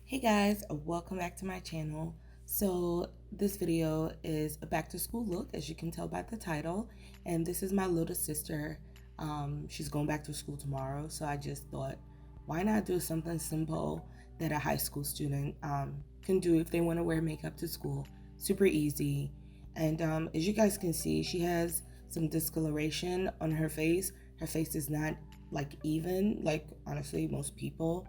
Hey guys, welcome back to my channel. So this video is a back to school look, as you can tell by the title, and this is my little sister. She's going back to school tomorrow, so I just thought, why not do something simple that a high school student can do if they want to wear makeup to school. Super easy. And as you guys can see, she has some discoloration on her face. Her face is not like even, like honestly most people.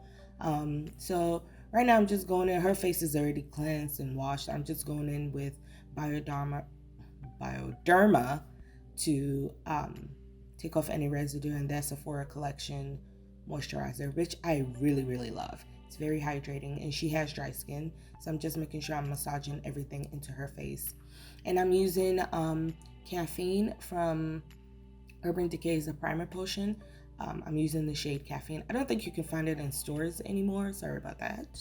So right now I'm just going in. Her face is already cleansed and washed. I'm just going in with Bioderma to take off any residue, and that's Sephora Collection moisturizer, which I really love. It's very hydrating, and she has dry skin, so I'm just making sure I'm massaging everything into her face. And I'm using caffeine from Urban Decay's a primer potion. I'm using the shade Caffeine. I don't think you can find it in stores anymore. Sorry about that.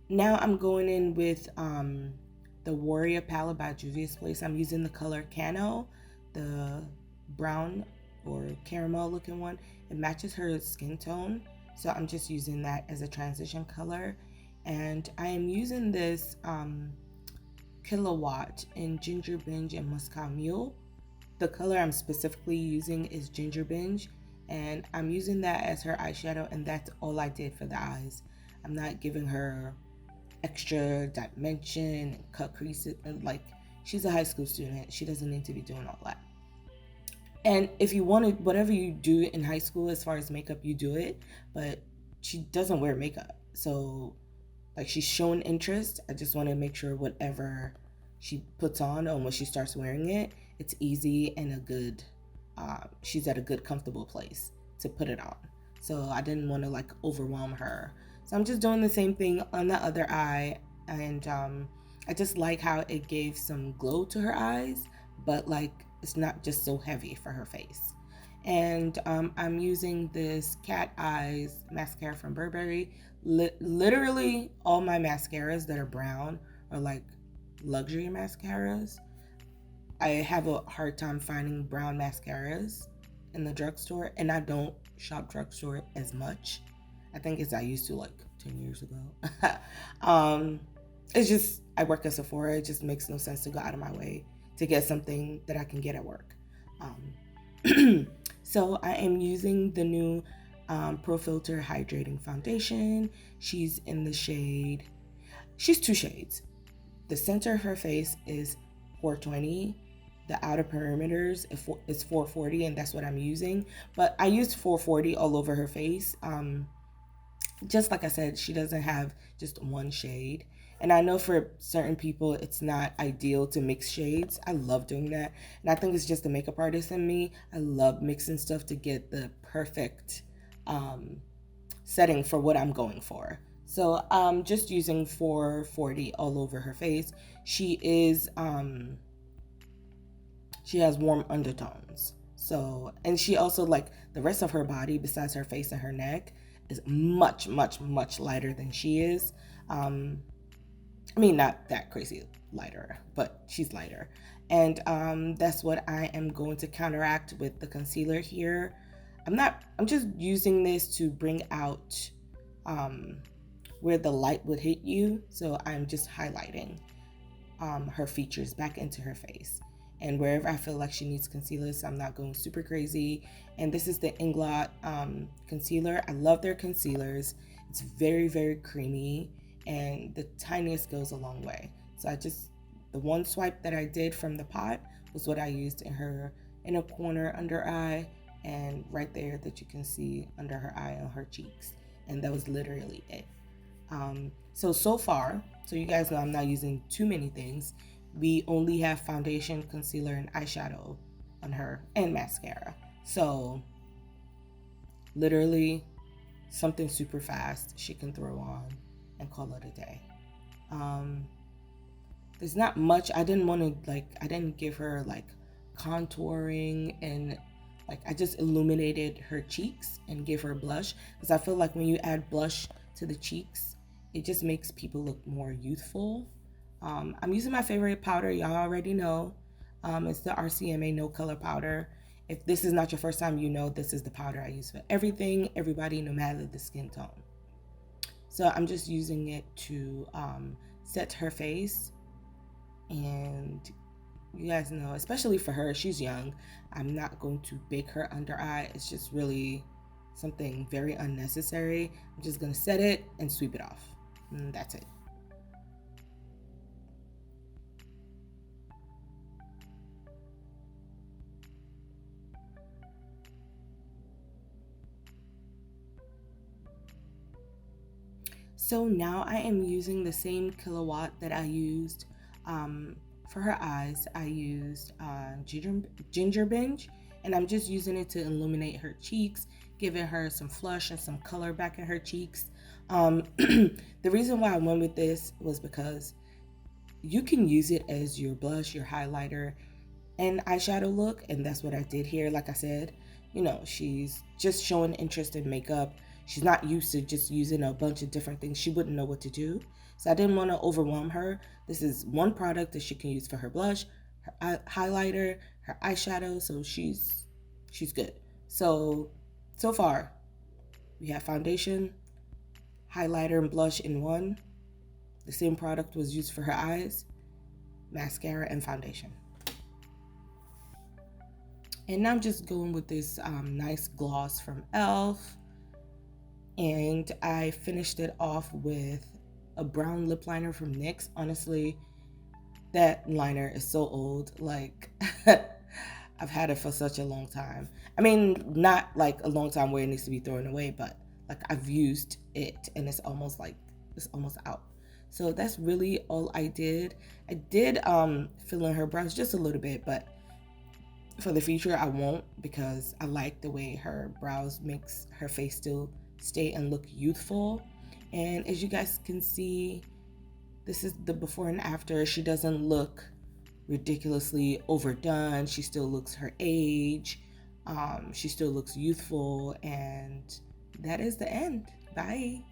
Now I'm going in with the Warrior palette by Juvia's Place. I'm using the color Cano, the brown or caramel looking one. It matches her skin tone, so I'm just using that as a transition color. And I am using this Kilowatt in Ginger Binge and Moscow Mule. The color I'm specifically using is Ginger Binge, and I'm using that as her eyeshadow, and that's all I did for the eyes. I'm not giving her extra dimension and cut creases, and like, she's a high school student. She doesn't need to be doing all that. And if you want to, whatever you do in high school as far as makeup, you do it, but she doesn't wear makeup. So like, she's showing interest. I just want to make sure whatever she puts on and when she starts wearing it, it's easy and a good, she's at a good comfortable place to put it on. So I didn't want to like overwhelm her. So I'm just doing the same thing on the other eye. And I just like how it gave some glow to her eyes, but like, it's not just so heavy for her face. And I'm using this Cat Eyes mascara from Burberry. Literally all my mascaras that are brown are like luxury mascaras. I have a hard time finding brown mascaras in the drugstore, and I don't shop drugstore as much, I think, as I used to like 10 years ago. It's just, I work at Sephora. It just makes no sense to go out of my way to get something that I can get at work. So I am using the new Pro Filter Hydrating Foundation. She's in the shade, she's two shades. The center of her face is 420. The outer perimeters is 440, and that's what I'm using. But I used 440 all over her face. Just like I said, she doesn't have just one shade. And I know for certain people, it's not ideal to mix shades. I love doing that. And I think it's just the makeup artist in me. I love mixing stuff to get the perfect setting for what I'm going for. So I'm just using 440 all over her face. She has warm undertones. So, and she also, like, the rest of her body besides her face and her neck is much lighter than she is. I mean, not that crazy lighter, but she's lighter. And that's what I am going to counteract with the concealer here. I'm just using this to bring out where the light would hit you. So I'm just highlighting her features back into her face. And wherever I feel like she needs concealer, so I'm not going super crazy. And this is the Inglot concealer. I love their concealers. It's very creamy, and the tiniest goes a long way. So the one swipe that I did from the pot was what I used in her inner corner under eye, and right there that you can see under her eye on her cheeks. And that was literally it. So far, so you guys know I'm not using too many things. We only have foundation, concealer, and eyeshadow on her, and mascara. So literally something super fast she can throw on and call it a day. There's not much. I didn't give her like contouring, and like, I just illuminated her cheeks and give her blush, because I feel like when you add blush to the cheeks, it just makes people look more youthful. I'm using my favorite powder, y'all already know. It's the RCMA No Color Powder. If this is not your first time, you know this is the powder I use for everything, everybody, no matter the skin tone. So I'm just using it to set her face. And you guys know, especially for her, she's young, I'm not going to bake her under eye. It's just really something very unnecessary. I'm just going to set it and sweep it off. And that's it. So now I am using the same kilowatt that I used for her eyes. I used ginger binge, and I'm just using it to illuminate her cheeks, giving her some flush and some color back in her cheeks. The reason why I went with this was because you can use it as your blush, your highlighter, and eyeshadow look, and that's what I did here. Like I said, she's just showing interest in makeup. She's not used to just using a bunch of different things. She wouldn't know what to do. So I didn't want to overwhelm her. This is one product that she can use for her blush, her highlighter, her eyeshadow, so she's good. So far, we have foundation, highlighter, and blush in one. The same product was used for her eyes, mascara, and foundation. And now I'm just going with this nice gloss from e.l.f. And I finished it off with a brown lip liner from NYX. Honestly, that liner is so old. Like, I've had it for such a long time. I mean, not like a long time where it needs to be thrown away, but like I've used it and it's almost out. So that's really all I did. I did fill in her brows just a little bit, but for the future I won't, because I like the way her brows makes her face still stay and look youthful. And as you guys can see, this is the before and after. She doesn't look ridiculously overdone. She still looks her age. She still looks youthful, and that is the end. Bye.